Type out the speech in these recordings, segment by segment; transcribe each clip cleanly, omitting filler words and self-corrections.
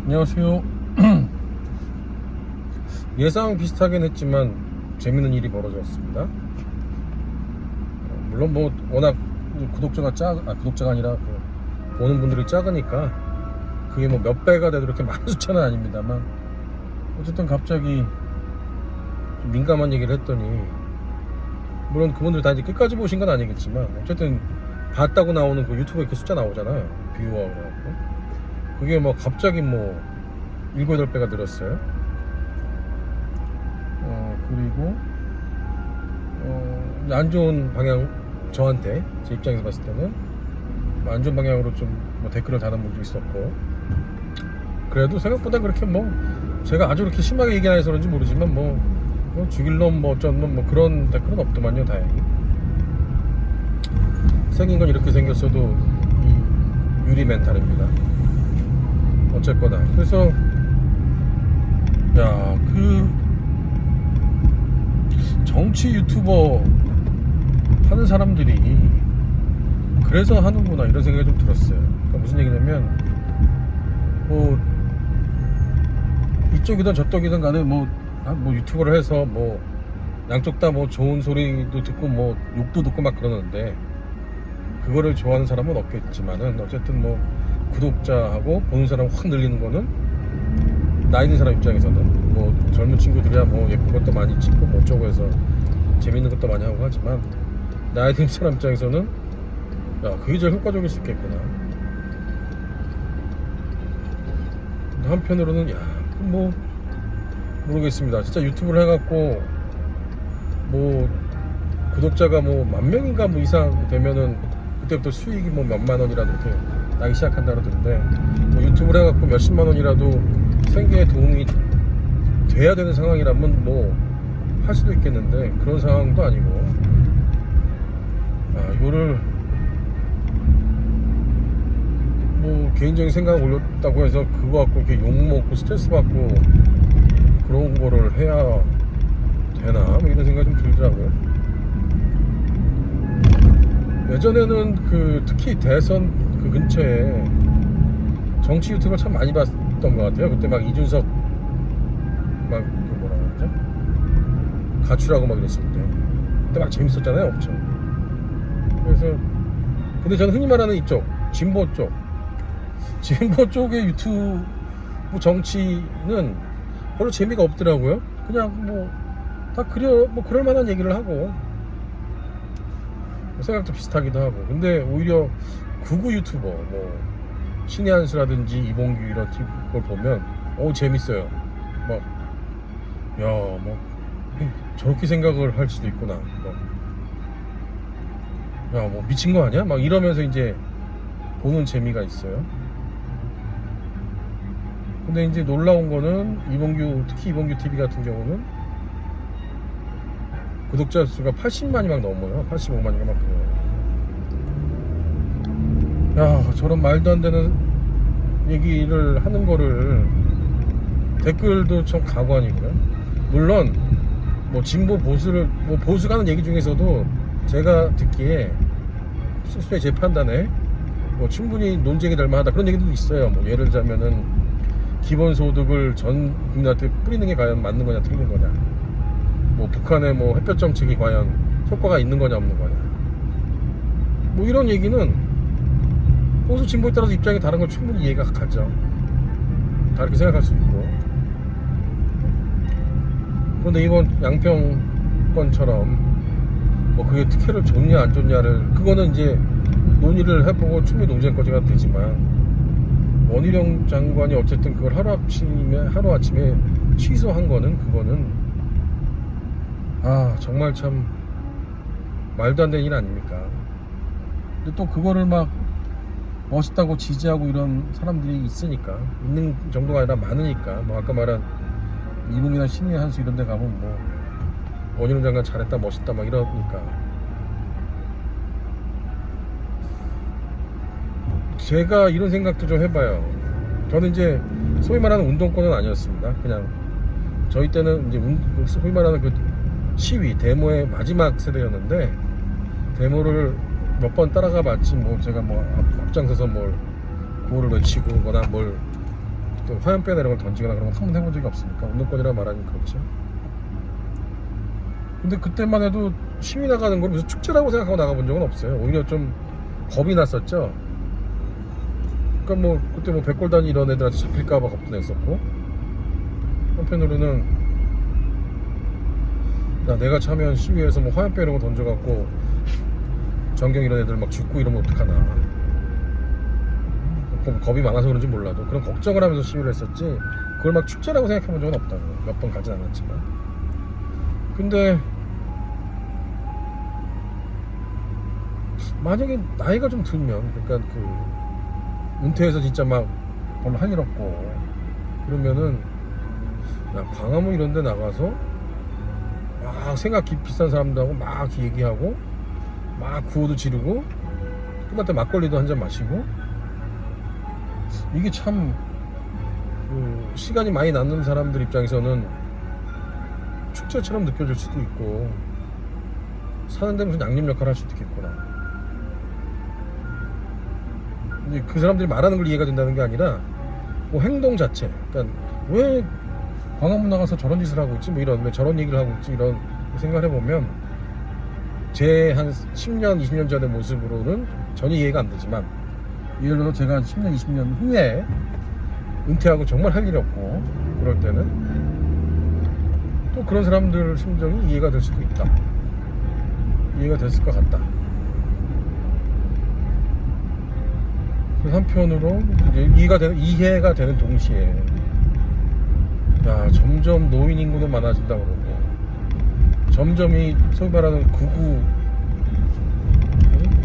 안녕하세요. 예상 비슷하긴 했지만 재밌는 일이 벌어졌습니다. 물론 뭐 워낙 구독자가 아니라 보는 분들이 작으니까 그게 뭐 몇 배가 돼도 그렇게 많은 숫자는 아닙니다만, 어쨌든 갑자기 좀 민감한 얘기를 했더니, 물론 그분들 다 이제 끝까지 보신 건 아니겠지만 어쨌든 봤다고 나오는 그 유튜브에 이렇게 숫자 나오잖아요. 뷰어라고. 그게 뭐 갑자기 뭐 7, 8배가 늘었어요. 그리고 안 좋은 방향, 저한테 제 입장에서 봤을 때는 안 좋은 방향으로 좀 뭐 댓글을 다는 분도 있었고, 그래도 생각보다 그렇게 뭐 제가 아주 그렇게 심하게 얘기 안 해서 그런지 모르지만 뭐 죽일 놈 뭐 어쩐 놈 뭐 그런 댓글은 없더만요. 다행히 생긴 건 이렇게 생겼어도 이 유리 멘탈입니다. 어쨌거나 그래서 그 정치 유튜버 하는 사람들이 그래서 하는구나 이런 생각이 좀 들었어요. 그러니까 무슨 얘기냐면 뭐 이쪽이든 저쪽이든 간에 뭐 유튜버를 해서 뭐 양쪽 다 뭐 좋은 소리도 듣고 뭐 욕도 듣고 막 그러는데, 그거를 좋아하는 사람은 없겠지만은 어쨌든 뭐 구독자하고 보는 사람 확 늘리는 거는 나이 있는 사람 입장에서는 뭐 젊은 친구들이야 뭐 예쁜 것도 많이 찍고 뭐 어쩌고 해서 재밌는 것도 많이 하고 하지만, 나이 든 사람 입장에서는 그게 제일 효과적일 수 있겠구나. 한편으로는 뭐 모르겠습니다. 진짜 유튜브를 해갖고 뭐 구독자가 뭐 10,000명인가 뭐 이상 되면은 그때부터 수익이 뭐 몇만 원이라도 이렇게 나기 시작한다 그러던데, 뭐 유튜브를 해갖고 몇십만 원이라도 생계에 도움이 돼야 되는 상황이라면 뭐 할 수도 있겠는데, 그런 상황도 아니고 이거를 뭐 개인적인 생각을 올렸다고 해서 그거 갖고 이렇게 욕먹고 스트레스 받고 그런 거를 해야 되나 뭐 이런 생각이 좀 들더라고요. 예전에는 특히 대선 그 근처에 정치 유튜브를 참 많이 봤던 것 같아요. 그때 막 이준석 막 그 뭐라 그러죠? 가출하고 막 이랬을 때 그때 막 재밌었잖아요, 엄청. 그래서 근데 저는 흔히 말하는 이쪽 진보 쪽의 유튜브 정치는 별로 재미가 없더라고요. 그냥 뭐 다 그럴 만한 얘기를 하고 생각도 비슷하기도 하고. 근데 오히려 극우 유튜버 뭐 신의 한수라든지 이봉규 이런 걸 보면 재밌어요. 뭐 저렇게 생각을 할 수도 있구나. 뭐 미친 거 아니야? 막 이러면서 이제 보는 재미가 있어요. 근데 이제 놀라운 거는 특히 이봉규 TV 같은 경우는 구독자 수가 80만이 막 넘어요. 85만이가 막 그래요. 저런 말도 안 되는 얘기를 하는 거를 댓글도 좀 가관이고요. 물론 뭐 진보 보수가 하는 얘기 중에서도 제가 듣기에 스스로의 제 판단에 뭐 충분히 논쟁이 될 만하다 그런 얘기도 있어요. 뭐 예를 들자면은 기본소득을 전 국민한테 뿌리는 게 과연 맞는 거냐 틀린 거냐, 뭐 북한의 뭐 햇볕 정책이 과연 효과가 있는 거냐 없는 거냐, 뭐 이런 얘기는 보수 진보에 따라서 입장이 다른 걸 충분히 이해가 가죠. 다르게 생각할 수 있고. 그런데 이번 양평 건처럼 뭐 그게 특혜를 줬냐 안 줬냐를 그거는 이제 논의를 해보고 충분히 논쟁거지가 되지만, 원희룡 장관이 어쨌든 그걸 하루아침에 취소한 거는 그거는 정말 참 말도 안 되는 일 아닙니까? 근데 또 그거를 막 멋있다고 지지하고 이런 사람들이 있는 정도가 아니라 많으니까, 뭐 아까 말한 이봉이나 신의 한수 이런 데 가면 뭐 원희룡 장관 잘했다 멋있다 막 이러니까, 제가 이런 생각도 좀 해봐요. 저는 이제 소위 말하는 운동권은 아니었습니다. 그냥 저희 때는 이제 소위 말하는 그 시위 데모의 마지막 세대였는데, 데모를 몇 번 따라가 봤지 뭐 제가 뭐 앞장서서 뭘 구호를 외치고 거나 뭘 또 화염병 이런 걸 던지거나 그런 건 한 번 해본 적이 없으니까 운동권이라 말하긴 그렇죠. 근데 그때만 해도 시위 나가는 걸 무슨 축제라고 생각하고 나가본 적은 없어요. 오히려 좀 겁이 났었죠. 그러니까 뭐 그때 뭐 백골단이 이런 애들한테 잡힐까봐 겁도 냈었고, 한편으로는 야, 내가 참여한 시위에서 뭐 화염병 이런 거 던져갖고 전경 이런 애들 막 죽고 이러면 어떡하나. 겁이 많아서 그런지 몰라도 그런 걱정을 하면서 시위를 했었지, 그걸 막 축제라고 생각해본 적은 없다고. 몇 번 가진 않았지만. 근데 만약에 나이가 좀 들면, 그러니까 그 은퇴해서 진짜 막 별로 할 일 없고 그러면은 야, 광화문 이런 데 나가서 막 생각 비싼 사람들하고 막 얘기하고 막 구호도 지르고 끝날 막걸리도 한 잔 마시고, 이게 참 그 시간이 많이 남는 사람들 입장에서는 축제처럼 느껴질 수도 있고, 사는데 무슨 양념 역할을 할 수도 있겠구나. 근데 그 사람들이 말하는 걸 이해가 된다는 게 아니라 뭐 행동 자체, 그러니까 왜 광화문 나가서 저런 짓을 하고 있지, 뭐 이런, 왜 저런 얘기를 하고 있지, 이런 생각을 해보면 제 한 10년, 20년 전의 모습으로는 전혀 이해가 안 되지만, 예를 들어 제가 10년, 20년 후에 은퇴하고 정말 할 일이 없고 그럴 때는 또 그런 사람들 심정이 이해가 될 수도 있다. 이해가 됐을 것 같다. 한편으로 이제 이해가 되는 동시에 야, 점점 노인 인구도 많아진다 그러고, 점점 이 소위 말하는 구구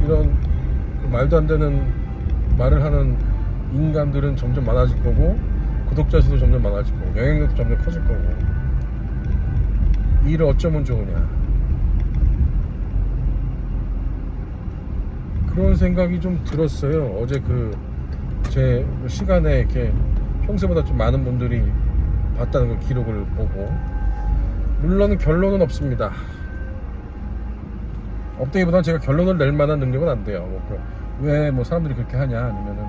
이런 말도 안 되는 말을 하는 인간들은 점점 많아질 거고, 구독자 수도 점점 많아질 거고, 영향력도 점점 커질 거고, 이 일을 어쩌면 좋으냐, 그런 생각이 좀 들었어요. 어제 제 시간에 이렇게 평소보다 좀 많은 분들이 봤다는 그 기록을 보고, 물론 결론은 없습니다. 없다기보다는 제가 결론을 낼 만한 능력은 안 돼요. 왜 뭐 사람들이 그렇게 하냐, 아니면은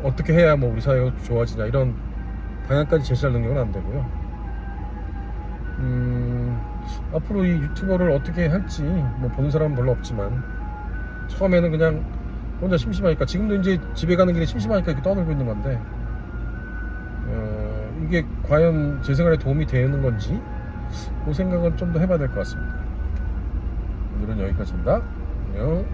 어떻게 해야 뭐 우리 사회가 좋아지냐, 이런 방향까지 제시할 능력은 안 되고요. 앞으로 이 유튜버를 어떻게 할지 뭐 보는 사람은 별로 없지만, 처음에는 그냥 혼자 심심하니까, 지금도 이제 집에 가는 길에 심심하니까 이렇게 떠들고 있는 건데, 이게 과연 제 생활에 도움이 되는 건지 그 생각은 좀 더 해봐야 될 것 같습니다. 오늘은 여기까지입니다. 안녕.